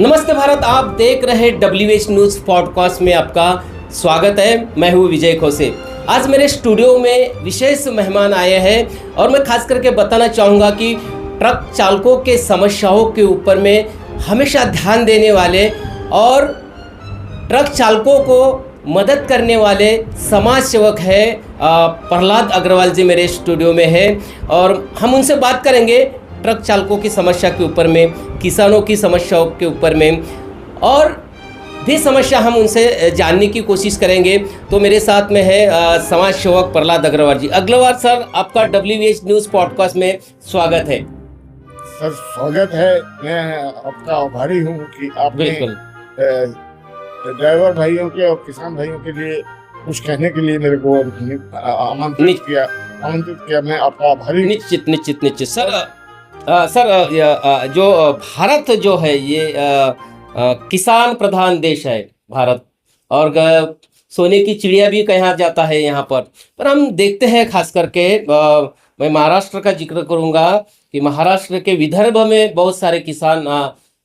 नमस्ते भारत, आप देख रहे WH न्यूज़ पॉडकास्ट में आपका स्वागत है। मैं हूँ विजय खोसे। आज मेरे स्टूडियो में विशेष मेहमान आए हैं और मैं खास करके बताना चाहूँगा कि ट्रक चालकों के समस्याओं के ऊपर में हमेशा ध्यान देने वाले और ट्रक चालकों को मदद करने वाले समाज सेवक है प्रहलाद अग्रवाल जी मेरे स्टूडियो में है और हम उनसे बात करेंगे ट्रक चालकों की समस्या के ऊपर में, किसानों की समस्याओं के ऊपर में और भी समस्या हम उनसे जानने की कोशिश करेंगे। तो मेरे साथ में है समाज सेवक प्रहलाद अग्रवाल जी। अग्रवाल सर, आपका WH न्यूज़ पॉडकास्ट में स्वागत है। सर स्वागत है। मैं आपका आभारी हूँ कि आपने ड्राइवर भाइयों के और किसान भाइयों के लिए कुछ कहने के लिए मेरे को आमंत्रित किया। मैं आपका आभारी। निश्चित सर, जो भारत जो है ये किसान प्रधान देश है भारत, और सोने की चिड़िया भी कहा जाता है यहाँ पर हम देखते हैं खास करके मैं महाराष्ट्र का जिक्र करूँगा कि महाराष्ट्र के विदर्भ में बहुत सारे किसान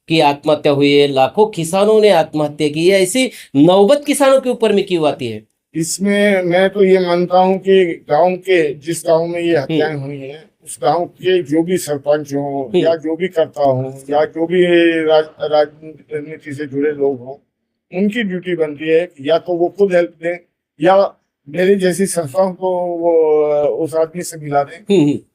की आत्महत्या हुई है। लाखों किसानों ने आत्महत्या की है। ऐसी नौबत किसानों के ऊपर में क्यों आती है? इसमें मैं तो ये मानता हूँ कि जिस गांव में ये हत्याएं हुई हैं उस गांव के जो भी सरपंच हो या जो भी करता हो या जो भी राजनीति से जुड़े लोग हों, उनकी ड्यूटी बनती है या तो वो खुद हेल्प दें या मेरी जैसी संस्थाओं को वो उस आदमी से मिला दें।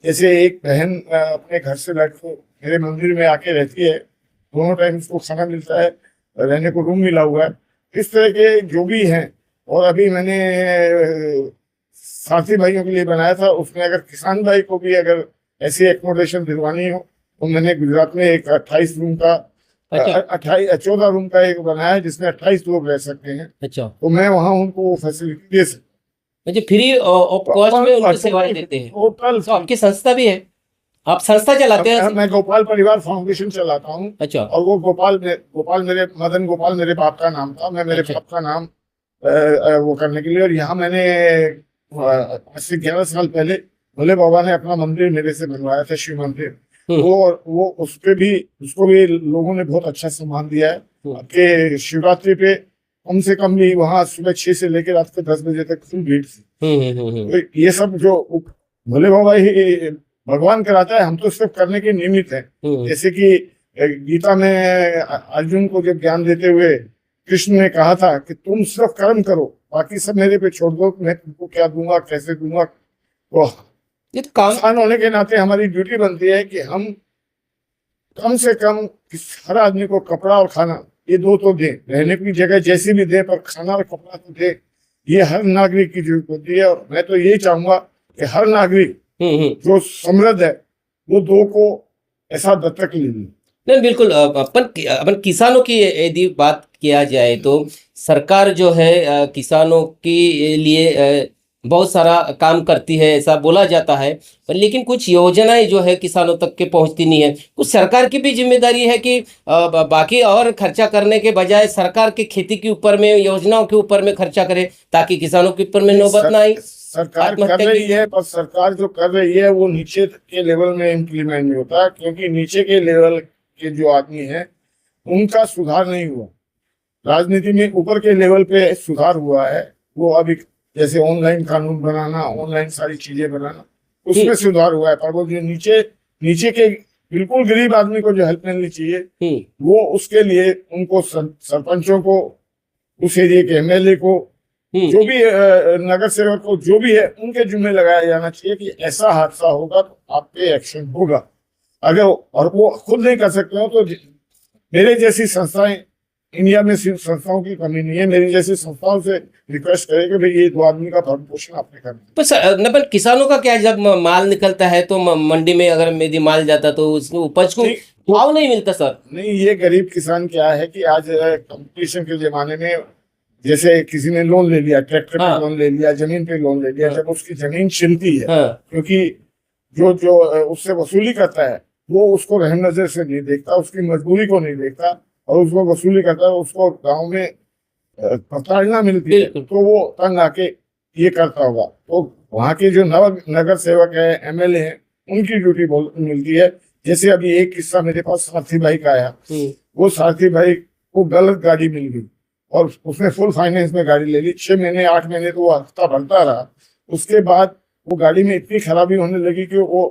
जैसे एक बहन अपने घर से लड़के मेरे मंदिर में आके रहती है, दोनों टाइम उसको खाना मिलता है, रहने को रूम मिला हुआ है। इस तरह के जो भी हैं, और अभी मैंने साथी भाइयों के लिए बनाया था, उसमें अगर किसान भाई को भी अगर ऐसी एकोमोडेशन दिलवानी हो तो मैंने गुजरात में एक 28 रूम का 14 रूम का एक बनाया है जिसमें 28 लोग रह सकते हैं। अच्छा, तो मैं वहाँ उनको फैसिलिटी दे सकता हूँ, फ्री ऑफ कॉस्ट में उनकी सेवाएं देते हैं। टोटल। तो आपकी संस्था भी है, आप संस्था चलाते हैं? मैं गोपाल परिवार फाउंडेशन चलाता हूँ। अच्छा। और वो मदन गोपाल मेरे बाप का नाम था। मैं मेरे बाप का नाम वो करने के लिए, और यहाँ मैंने 11 साल पहले भोले बाबा ने अपना मंदिर मेरे से बनवाया था, शिव मंदिर। वो उसको भी लोगों ने बहुत अच्छा सम्मान दिया है कि शिवरात्रि पे कम से कम भी वहाँ सुबह 6 से लेकर रात के 10 बजे तक फुल भीड़ थी। तो ये सब जो भोले बाबा ही भगवान कराता है, हम तो सिर्फ करने के निमित्त हैं। जैसे कि गीता में अर्जुन को जब ज्ञान देते हुए कृष्ण ने कहा था कि तुम सिर्फ कर्म करो, बाकी सब मेरे पे छोड़ दो, मैं तुमको क्या दूंगा, कैसे दूंगा। तो ये तो किसान होने के नाते हमारी ड्यूटी बनती है कि हम कम से कम हर आदमी को कपड़ा और खाना, ये दो तो दें, रहने की जगह जैसी भी दे, पर खाना और कपड़ा तो दे। ये हर नागरिक की जरूरत होती है, और मैं तो यही चाहूंगा कि हर नागरिक जो समृद्ध है वो दो को ऐसा दत्तक ले लें। नहीं, बिल्कुल। अपन किसानों की यदि बात किया जाए तो सरकार जो है किसानों के लिए बहुत सारा काम करती है, ऐसा बोला जाता है, पर लेकिन कुछ योजनाएं जो है किसानों तक के पहुंचती नहीं है। कुछ सरकार की भी जिम्मेदारी है कि बाकी और खर्चा करने के बजाय सरकार के खेती के ऊपर में, योजनाओं के ऊपर में खर्चा करे ताकि किसानों के ऊपर में नौबत ना आई। सरकार कर रही है, पर सरकार जो कर रही है वो नीचे के लेवल में इम्प्लीमेंट नहीं होता, क्योंकि नीचे के लेवल के जो आदमी हैं उनका सुधार नहीं हुआ। राजनीति में ऊपर के लेवल पे सुधार हुआ है, वो अभी जैसे ऑनलाइन कानून बनाना, ऑनलाइन सारी चीजें बनाना, उसमें सुधार हुआ है। पर वो जो नीचे के बिल्कुल गरीब आदमी को जो हेल्प मिलनी चाहिए, वो उसके लिए उनको सरपंचों को, उस एरिया के MLA को, जो भी नगर सेवक को, जो भी है, उनके जिम्मे लगाया जाना चाहिए कि ऐसा हादसा होगा तो आप पे एक्शन होगा। अगर और वो खुद नहीं कर सकते हो तो मेरे जैसी संस्थाएं, इंडिया में सिर्फ संस्थाओं की कमी नहीं है, मेरी जैसी संस्थाओं से रिक्वेस्ट करें कि भाई ये दो आदमी का भरण पोषण आपने करना। पर किसानों का क्या, जब माल निकलता है तो मंडी में अगर मेरी माल जाता तो उसको उपज को भाव नहीं मिलता सर। नहीं, ये गरीब किसान क्या है कि आज कंपटीशन के जमाने में जैसे किसी ने लोन ले लिया, ट्रैक्टर पे लोन ले लिया, जमीन पे लोन ले लिया, जब उसकी जमीन छिलती है, क्योंकि जो उससे वसूली करता है वो उसको रहम नजर से नहीं देखता, उसकी मजबूरी को नहीं देखता, और उसको वसूली करता है, उसको गांव में प्रताड़ना मिलती है तो वो तंग आके ये करता होगा। तो वहाँ के जो नगर सेवक है, MLA है, उनकी ड्यूटी मिलती है। जैसे अभी एक किस्सा मेरे पास साथी भाई का आया, वो सारथी भाई को गलत गाड़ी मिल गई और उसने फुल फाइनेंस में गाड़ी ले ली। 6 महीने 8 महीने तो वो हफ्ता भरता रहा। उसके बाद वो गाड़ी में इतनी खराबी होने लगी कि वो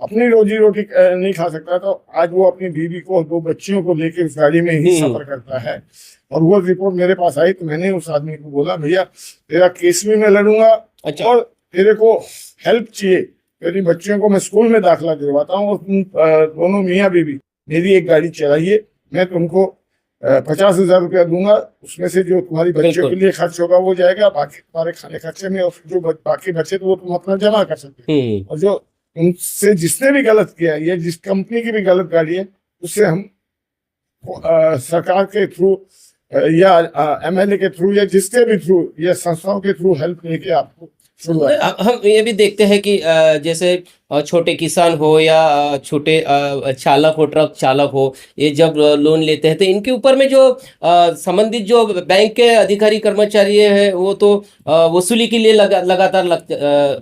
अपनी रोजी रोटी नहीं खा सकता। तो आज वो अपनी बीवी को 2 बच्चियों को लेकर उस गाड़ी में ही सफर करता है। और वो रिपोर्ट मेरे पास आई तो मैंने उस आदमी को बोला, भैया तेरा केस भी मैं लड़ूंगा। अच्छा। और तेरे को हेल्प चाहिए, तेरी बच्चियों को मैं स्कूल में दाखिला दिलवाता हूँ। दोनों मियाँ बीवी मेरी एक गाड़ी चलाइए, मैं तुमको 50,000 रुपया दूंगा। उसमें से जो तुम्हारी बच्चियों के लिए खर्च होगा वो जाएगा, बाकी तुम्हारे खाने खर्चे में, और जो बाकी बचे तो वो तुम अपना जमा कर सकते हो। और जो उनसे जिसने भी गलत किया है या जिस कंपनी की भी गलत गाड़ी है, उससे हम सरकार के थ्रू या एमएलए के थ्रू या जिसके भी थ्रू या संस्थाओं के थ्रू हेल्प लेके आपको हम ये भी देखते हैं कि जैसे छोटे किसान हो या छोटे चालक हो, ट्रक चालक हो, ये जब लोन लेते हैं तो इनके ऊपर में जो संबंधित जो बैंक के अधिकारी कर्मचारी है वो तो वसूली के लिए लगातार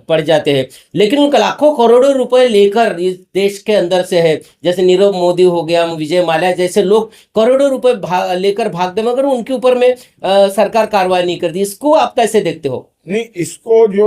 पड़ जाते हैं। लेकिन उनका लाखों करोड़ों रुपए लेकर इस देश के अंदर से है, जैसे नीरव मोदी हो गया, विजय माल्या जैसे लोग करोड़ों रुपए लेकर भागते, मगर उनके ऊपर में सरकार कार्रवाई नहीं करती। इसको आप कैसे देखते हो? नहीं, इसको जो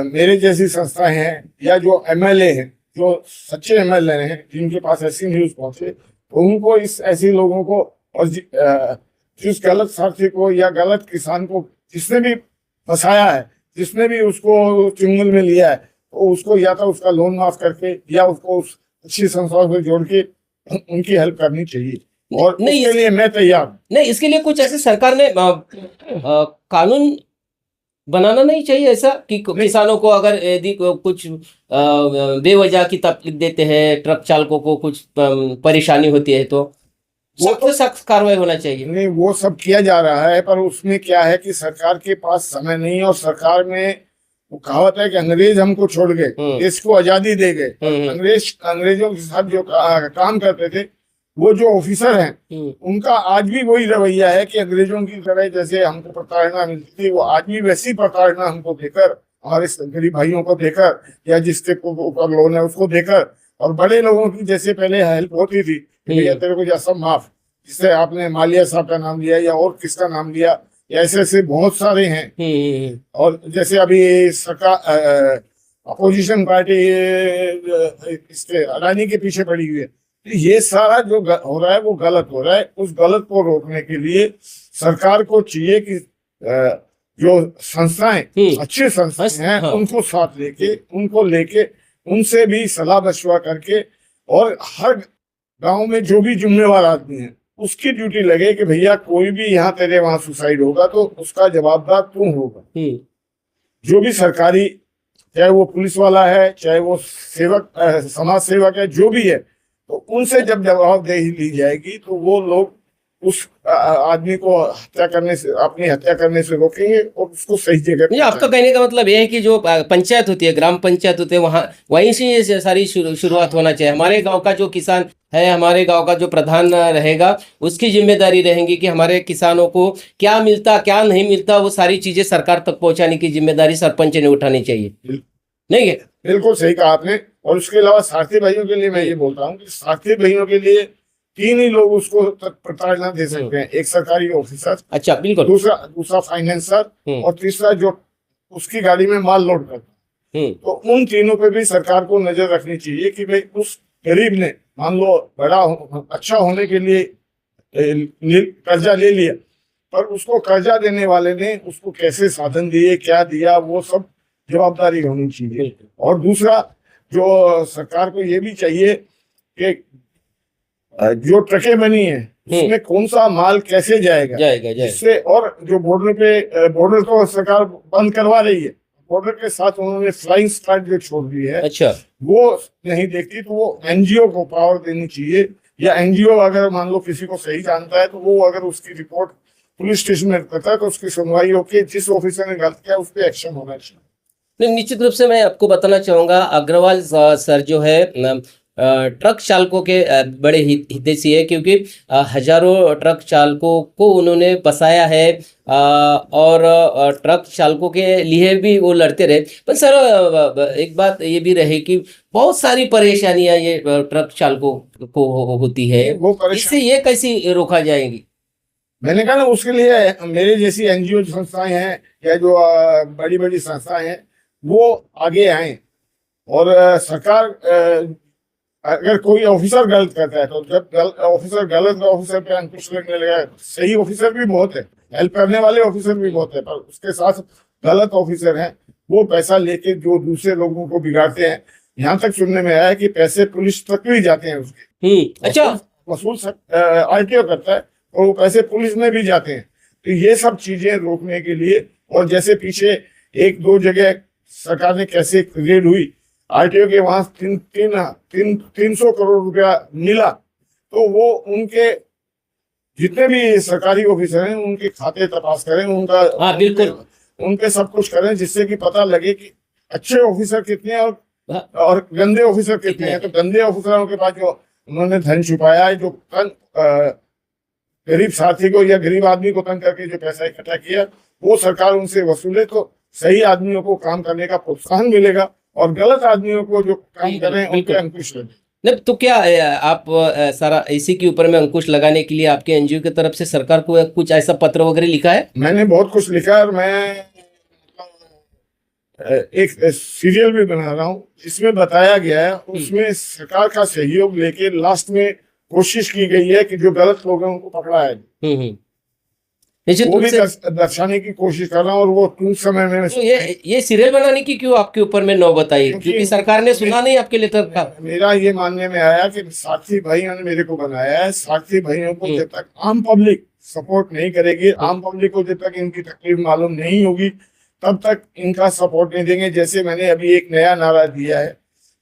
मेरे जैसी संस्था हैं या जो एमएलए हैं, जो सच्चे एमएलए हैं जिनके पास ऐसी न्यूज पहुंचे, तो उनको इस ऐसे लोगों को और जिस गलत साथी को या गलत किसान को जिसने भी फंसाया है, जिसने भी उसको चुंगल में लिया है, तो उसको या तो उसका लोन माफ करके या उसको उस अच्छी संस्थाओं से जोड़ के उनकी हेल्प करनी चाहिए। और नहीं, इसके लिए मैं तैयार नहीं। इसके लिए कुछ ऐसे सरकार ने कानून बनाना नहीं चाहिए ऐसा कि किसानों को अगर यदि कुछ बेवजह की तकलीफ देते हैं, ट्रक चालकों को कुछ परेशानी होती है, तो वो तो सख्त कार्रवाई होना चाहिए। नहीं, वो सब किया जा रहा है, पर उसमें क्या है कि सरकार के पास समय नहीं है। और सरकार में वो कहावत है कि अंग्रेज हमको छोड़ गए, देश को आजादी दे गए। अंग्रेजों के साथ जो काम करते थे वो जो ऑफिसर हैं, उनका आज भी वही रवैया है कि अंग्रेजों की तरह जैसे हमको प्रताड़ना मिलती थी, वो आज भी वैसी प्रताड़ना हमको देकर, हमारे गरीब भाइयों को देकर या जिसके ऊपर लोन है उसको देकर, और बड़े लोगों की जैसे पहले हेल्प होती थी, भैया तेरे को जा सब माफ, जिससे आपने मालिया साहब का नाम लिया या और किसका नाम लिया, ऐसे ऐसे बहुत सारे हैं। और जैसे अभी सरकार अपोजिशन पार्टी इसके अडानी के पीछे पड़ी हुई है। ये सारा जो हो रहा है वो गलत हो रहा है। उस गलत को रोकने के लिए सरकार को चाहिए कि जो संस्थाएं अच्छी संस्थाएं हैं, उनको साथ लेके उनसे भी सलाह मशवरा करके, और हर गांव में जो भी जिम्मेवार आदमी है उसकी ड्यूटी लगे कि भैया कोई भी यहाँ तेरे वहां सुसाइड होगा तो उसका जवाबदार तू होगा। जो भी सरकारी, चाहे वो पुलिस वाला है, चाहे वो सेवक समाज सेवक है, जो भी है, तो उनसे जब जवाबदेही ली जाएगी तो वो लोग उस आदमी को अपनी हत्या करने से रोकेंगे और उसको सही जगह। आपका कहने का मतलब यह है कि जो पंचायत होती है, ग्राम पंचायत होती है, वहीं से ये सारी शुरुआत होना चाहिए। हमारे गांव का जो किसान है, हमारे गांव का जो प्रधान रहेगा, उसकी जिम्मेदारी रहेगी कि हमारे किसानों को क्या मिलता क्या नहीं मिलता, वो सारी चीजें सरकार तक पहुंचाने की जिम्मेदारी सरपंच ने उठानी चाहिए। नहीं है? बिल्कुल सही कहा आपने। और उसके अलावा सारथी भाइयों के लिए मैं ये बोलता हूँ कि सारथी भाइयों के लिए 3 ही लोग उसको प्रताड़ना दे सकते हैं। एक सरकारी ऑफिसर, अच्छा बिल्कुल, दूसरा फाइनेंसर, और तीसरा जो उसकी गाड़ी में माल लोड करता है। तो उन तीनों पे भी सरकार को नजर रखनी चाहिए कि भाई उस गरीब ने मान लो अच्छा होने के लिए कर्जा ले लिया, पर उसको कर्जा देने वाले ने उसको कैसे साधन दिए, क्या दिया, वो सब जवाबदारी होनी चाहिए। और दूसरा जो सरकार को ये भी चाहिए कि जो ट्रकें बनी है उसमें कौन सा माल कैसे जाएगा। जिससे, और जो बॉर्डर तो सरकार बंद करवा रही है, बॉर्डर के साथ उन्होंने फ्लाइंग स्क्वाड जो छोड़ दी है, अच्छा, वो नहीं देखती, तो वो एनजीओ को पावर देनी चाहिए। या एनजीओ अगर मान लो किसी को सही जानता है तो वो अगर उसकी रिपोर्ट पुलिस स्टेशन में करता है तो उसकी सुनवाई होकर जिस ऑफिसर ने गलत किया उस पर एक्शन होना चाहिए। निश्चित रूप से मैं आपको बताना चाहूँगा, अग्रवाल सर जो है ट्रक चालकों के बड़े हितैषी है, क्योंकि हजारों ट्रक चालकों को उन्होंने बसाया है, और ट्रक चालकों के लिए भी वो लड़ते रहे। पर सर एक बात ये भी रहे कि बहुत सारी परेशानियां ये ट्रक चालकों को होती है, वो इससे परेशान ये कैसी रोका जाएगी? मैंने कहा ना, उसके लिए मेरे जैसी एनजीओ संस्थाएं हैं या जो बड़ी बड़ी संस्थाएं हैं वो आगे आए। और सरकार अगर कोई ऑफिसर गलत करता है तो जब ऑफिसर गलत ऑफिसर पे अंकुश लगने लगा। सही ऑफिसर भी बहुत है, हेल्प करने वाले ऑफिसर भी बहुत है, पर उसके साथ गलत ऑफिसर हैं, वो पैसा लेके जो दूसरे लोगों को बिगाड़ते हैं। यहाँ तक सुनने में आया कि पैसे पुलिस तक भी जाते हैं उसके। अच्छा, वसूल आरटीओ करता है और वो पैसे पुलिस में भी जाते हैं। तो ये सब चीजें रोकने के लिए, और जैसे पीछे एक दो जगह सरकार ने कैसे रेड हुई, आरटीओ के वहां 300 करोड़ रुपया मिला, तो वो उनके जितने भी सरकारी ऑफिसर हैं उनके खाते तपास करें, उनका हाँ बिल्कुल, उनके सब कुछ करें, जिससे कि पता लगे कि अच्छे ऑफिसर कितने हैं और गंदे ऑफिसर कितने हैं। तो गंदे ऑफिसरों के पास जो उन्होंने धन छुपाया है, जो गरीब साथी को या गरीब आदमी को तंग करके जो पैसा इकट्ठा किया, वो सरकार उनसे वसूले, तो सही आदमियों को काम करने का प्रोत्साहन मिलेगा और गलत आदमियों को जो काम कर रहे हैं उनके अंकुश लगे। नहीं तो क्या आप सारा इसी के ऊपर में अंकुश लगाने के लिए आपके एनजीओ की तरफ से सरकार को कुछ ऐसा पत्र वगैरह लिखा है? मैंने बहुत कुछ लिखा है और मैं एक सीरियल भी बना रहा हूँ जिसमें बताया गया है, उसमें सरकार का सहयोग लेके लास्ट में कोशिश की गई है कि जो गलत लोगों को पकड़ा है वो भी दर्शाने की कोशिश कर रहा हूँ। और वो कुछ समय में तो ये सीरियल बनाने की क्यों आपके ऊपर में नौबत आई? क्योंकि सरकार ने सुना नहीं आपके लेटर का। मेरा ये मानने में आया कि सारथी भाइयों ने मेरे को बनाया है। सारथी भाइयों को जब तक आम पब्लिक सपोर्ट नहीं करेगी, आम पब्लिक को जब तक इनकी तकलीफ मालूम नहीं होगी, तब तक इनका सपोर्ट नहीं देंगे। जैसे मैंने अभी एक नया नारा दिया है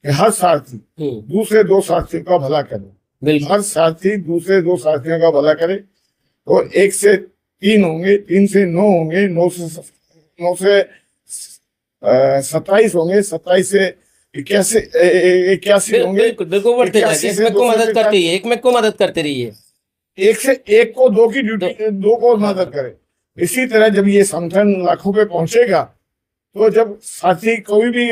कि हर सारथी दूसरे दो सारथियों का भला करे। हर सारथी दूसरे दो सारथियों का भला करे। तो 1 से 3 होंगे, 3 से 9 होंगे, 9 से 27 होंगे, 27 से 81 होंगे। बिल्कुल बढ़ते जाएंगे, एक में को मदद करते रहिए, एक में को मदद करते रहिए। 1 से 1 को 2 की ड्यूटी, 2 को मदद करे। इसी तरह जब ये संगठन लाखों पे पहुंचेगा, तो जब साथी कोई भी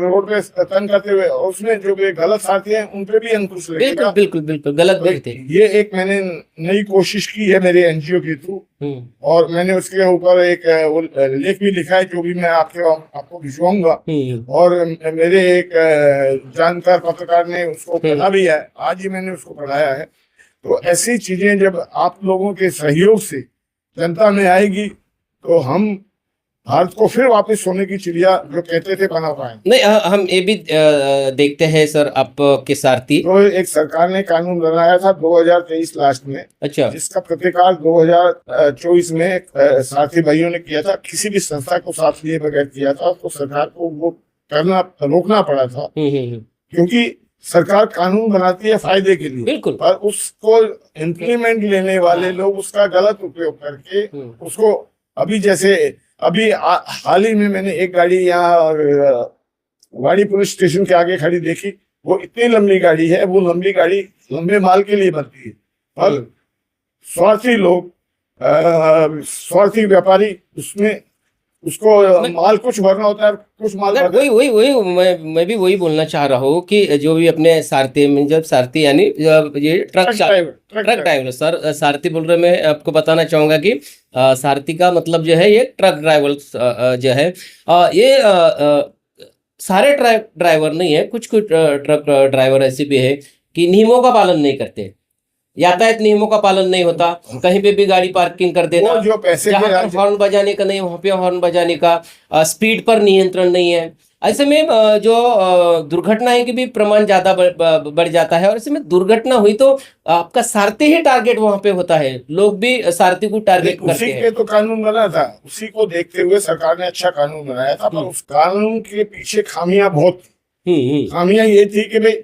रोड पे तंग करते हुए, उसमें जो गलत साथी हैं उन पे भी अंकुश लगेगा। बिल्कुल गलत व्यक्ति। ये एक मैंने नई कोशिश की है मेरे एनजीओ के थ्रू, और मैंने उसके ऊपर एक लेख भी लिखा है जो भी मैं आपको भिजवाऊंगा। और मेरे एक जानकार पत्रकार ने उसको पढ़ा भी है, आज ही मैंने उसको पढ़ाया है। तो ऐसी चीजें जब आप लोगों के सहयोग से जनता में आएगी, तो हम भारत को फिर वापस सोने की चिड़िया जो कहते थे बना पाए। नहीं, हम ये भी देखते हैं सर, आपके सारथी तो एक सरकार ने कानून बनाया था 2023 लास्ट में। अच्छा। जिसका प्रतिकार 2024 में सारथी भाइयों ने किया था। किसी भी संस्था को साथ लिए बगैर किया था, तो सरकार को वो करना रोकना पड़ा था। क्योंकि सरकार कानून बनाती है फायदे के लिए, बिल्कुल, पर उसको इम्प्लीमेंट लेने वाले लोग उसका गलत उपयोग करके उसको, अभी हाल ही में मैंने एक गाड़ी यहाँ वाड़ी पुलिस स्टेशन के आगे खड़ी देखी। वो इतनी लंबी गाड़ी है, वो लंबी गाड़ी लंबे माल के लिए बनती है, पर स्वार्थी लोग, स्वार्थी व्यापारी उसमें उसको माल कुछ भरना होता है, कुछ माल वही मैं भी वही बोलना चाह रहा हूँ कि जो भी अपने सारथी में, जब सारथी यानी ये ट्रक ड्राइवर सर, सारथी बोल रहे, मैं आपको बताना चाहूंगा कि सारथी का मतलब जो है ये ट्रक ड्राइवर जो है, ये सारे ट्रक ड्राइवर नहीं है, कुछ ट्रक ड्राइवर ऐसे भी है कि नियमों का पालन नहीं करते, यातायात नियमों का पालन नहीं होता, कहीं पे भी गाड़ी पार्किंग कर देना, जो पैसे हॉर्न बजाने का नहीं वहां पे हॉर्न बजाने का, स्पीड पर नियंत्रण नहीं है। ऐसे में जो दुर्घटनाएं की भी प्रमाण ज्यादा बढ़ जाता है। और ऐसे में दुर्घटना हुई तो आपका सारथी ही टारगेट वहां पे होता है, लोग भी सारथी को टारगेट करते हैं। उसी के तो कानून बना था, उसी को देखते हुए सरकार ने अच्छा कानून बनाया था, पर उस कानून के पीछे खामियां बहुत थी। खामियां ये थी कि भाई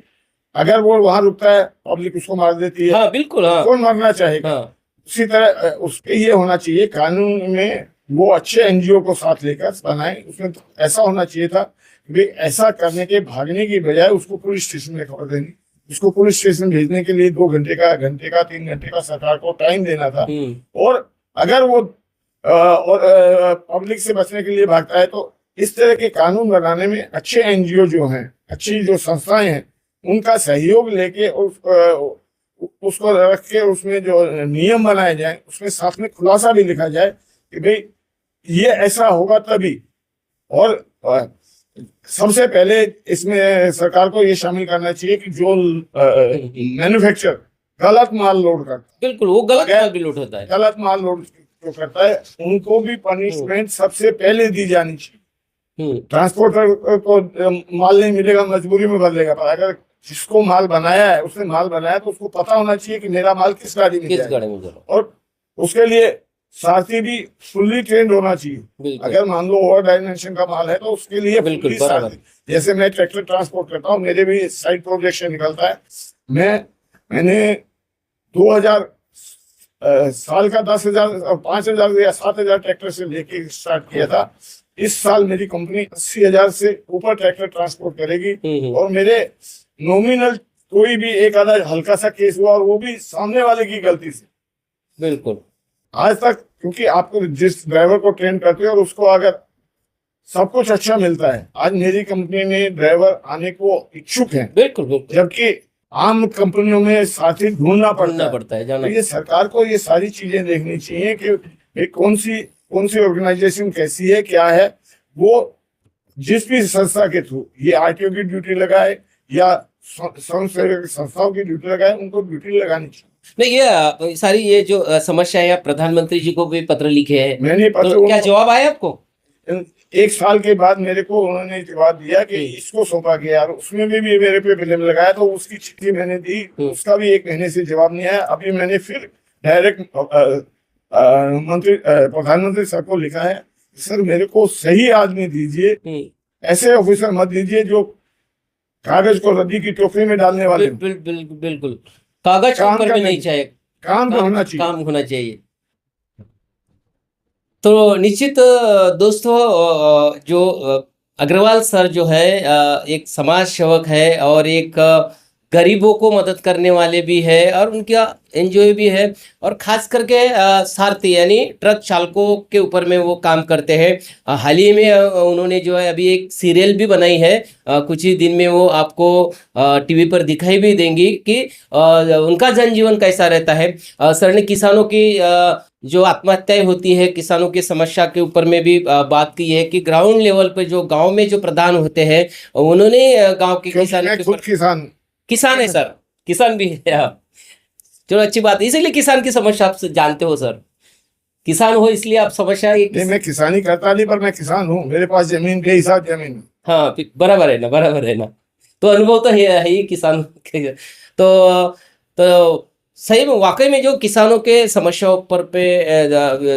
अगर वो वहां रुकता है, पब्लिक उसको मार देती है। हाँ बिल्कुल, हाँ, कौन मारना चाहेगा। उसी तरह उसके ये होना चाहिए कानून में, वो अच्छे एनजीओ को साथ लेकर बनाए। उसमें तो ऐसा होना चाहिए था कि ऐसा करने के भागने की बजाय उसको पुलिस स्टेशन में खबर देनी, उसको पुलिस स्टेशन भेजने के लिए 2 घंटे का 3 घंटे का सरकार को टाइम देना था। और अगर वो पब्लिक से बचने के लिए भागता है तो इस तरह के कानून बनाने में अच्छे एनजीओ जो हैं, अच्छी जो संस्थाएं हैं, उनका सहयोग लेके उसको रख के उसमें जो नियम बनाए जाए, उसमें साथ में खुलासा भी लिखा जाए कि भाई ये ऐसा होगा तभी। और सबसे पहले इसमें सरकार को ये शामिल करना चाहिए कि जो मैन्युफैक्चर गलत माल लोड करता है, बिल्कुल वो गलत माल भी लोड होता है, गलत माल लोड जो करता है उनको भी पनिशमेंट सबसे पहले दी जानी चाहिए। ट्रांसपोर्टर को माल नहीं मिलेगा, मजबूरी में बदलेगा, पर अगर जिसको माल बनाया है, उसने माल बनाया तो उसको पता होना चाहिए कि मेरा माल किस गाड़ी में जाएगा। और उसके लिए साथी भी फुल्ली ट्रेंड होना चाहिए। अगर मान लो ओवर डायमेंशन का माल है तो उसके लिए बिल्कुल जैसे मैं ट्रैक्टर ट्रांसपोर्ट करता हूँ, मेरे भी साइड प्रोजेक्शन निकलता है। मैंने 2000 साल का 10,000 5,000 या 7,000 ट्रैक्टर से लेके स्टार्ट किया था। इस साल मेरी कंपनी 80,000 से ऊपर ट्रैक्टर ट्रांसपोर्ट करेगी। और मेरे नॉमिनल कोई भी एक आधा हल्का सा केस हुआ और वो भी सामने वाले की गलती से। बिल्कुल आज तक, क्योंकि आपको जिस ड्राइवर को ट्रेन करते हो और उसको अगर सब कुछ अच्छा मिलता है, आज मेरी कंपनी में ड्राइवर आने को इच्छुक हैं। बिल्कुल जबकि आम कंपनियों में साथी ढूंढना पड़ता है। तो ये सरकार को ये सारी चीजें देखनी चाहिए कि कौन सी ऑर्गेनाइजेशन कैसी है, क्या है। वो जिस भी संस्था के थ्रू ये आरटीओ की ड्यूटी लगाए या स्वयंसेवक संस्थाओं की ड्यूटी लगाए, उनको ड्यूटी लगानी चाहिए। नहीं, ये सारी ये जो समस्या है, प्रधानमंत्री जी को भी पत्र लिखे हैं, मैंने पत्र, तो क्या जवाब आया आपको? 1 साल के बाद मेरे को उन्होंने जवाब दिया कि इसको सौंपा गया, और उसमें भी मेरे पे फिल्म लगाया, तो उसकी चिट्ठी मैंने दी, उसका भी 1 महीने से जवाब नहीं आया। अभी मैंने फिर डायरेक्ट प्रधानमंत्री साहब को लिखा है, सर मेरे को सही आदमी दीजिए, ऐसे ऑफिसर मत दीजिए जो कागज को रद्दी की टोकरी में डालने वाले। बिल्कुल कागज ऊपर में नहीं चाहिए, काम होना चाहिए। तो निश्चित दोस्तों, जो अग्रवाल सर जो है एक समाज सेवक है और एक गरीबों को मदद करने वाले भी है, और उनका एनजीओ भी है, और खास करके सारथी यानी ट्रक चालकों के ऊपर में वो काम करते हैं। हाल ही में उन्होंने जो है अभी एक सीरियल भी बनाई है, कुछ ही दिन में वो आपको टीवी पर दिखाई भी देंगी कि उनका जनजीवन कैसा रहता है। सर ने किसानों की जो आत्महत्याएं होती है, किसानों की समस्या के ऊपर में भी बात की है कि ग्राउंड लेवल पे जो गांव में जो प्रधान होते हैं, उन्होंने गांव के किसानों के किसान है सर, किसान भी है आप। चलो अच्छी बात है, इसीलिए किसान की समस्या आप जानते हो सर, किसान हो इसलिए आप समस्या। नहीं, मैं किसानी करता नहीं, पर मैं किसान हूँ, मेरे पास जमीन के हिसाब जमीन। हाँ बराबर है ना, तो अनुभव तो है ही किसान के। तो सही में वाकई में जो किसानों के समस्याओं पर पे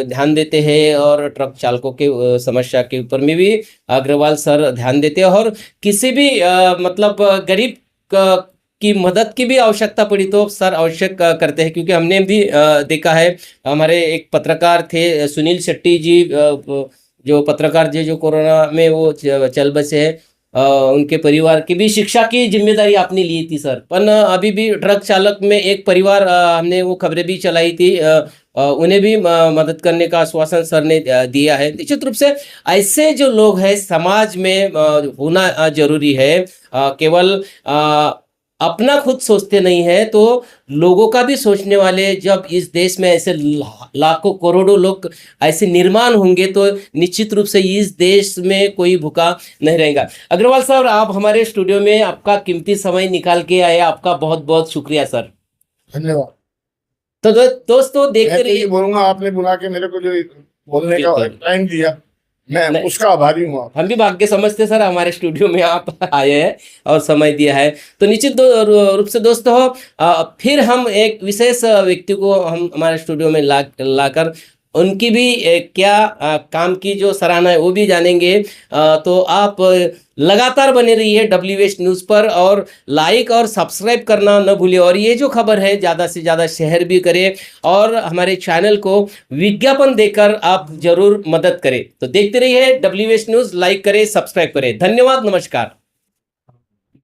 ध्यान देते हैं, और ट्रक चालकों के समस्या के ऊपर में भी अग्रवाल सर ध्यान देते हैं, और किसी भी मतलब गरीब की मदद की भी आवश्यकता पड़ी तो सर आवश्यक करते हैं। क्योंकि हमने भी देखा है, हमारे एक पत्रकार थे सुनील शेट्टी जी, जो पत्रकार जी जो कोरोना में वो चल बसे हैं, उनके परिवार की भी शिक्षा की जिम्मेदारी आपने ली थी सर। पर अभी भी ट्रक चालक में एक परिवार, हमने वो खबरें भी चलाई थी, उन्हें भी मदद करने का आश्वासन सर ने दिया है। निश्चित रूप से ऐसे जो लोग हैं समाज में होना जरूरी है। केवल अपना खुद सोचते नहीं है तो लोगों का भी सोचने वाले, जब इस देश में ऐसे लाखों करोड़ों लोग ऐसे निर्माण होंगे तो निश्चित रूप से इस देश में कोई भूखा नहीं रहेगा। अग्रवाल साहब, आप हमारे स्टूडियो में आपका कीमती समय निकाल के आए, आपका बहुत बहुत शुक्रिया सर। धन्यवाद। तो दोस्तों देखते रहिए। बोलूंगा, आपने बुला के मेरे को जो बोलने का टाइम दिया, मैं उसका आभारी हूँ। हम भी भाग्य समझते सर, हमारे स्टूडियो में आप आए हैं और समय दिया है। तो निश्चित रूप से दोस्तों, फिर हम एक विशेष व्यक्ति को हम हमारे स्टूडियो में लाकर उनकी भी क्या काम की जो सराहना है वो भी जानेंगे। तो आप लगातार बने रहिए WH न्यूज़ पर, और लाइक और सब्सक्राइब करना न भूलिए, और ये जो खबर है ज़्यादा से ज़्यादा शेयर भी करें, और हमारे चैनल को विज्ञापन देकर आप जरूर मदद करें। तो देखते रहिए WH न्यूज़, लाइक करें, सब्सक्राइब करें। धन्यवाद, नमस्कार।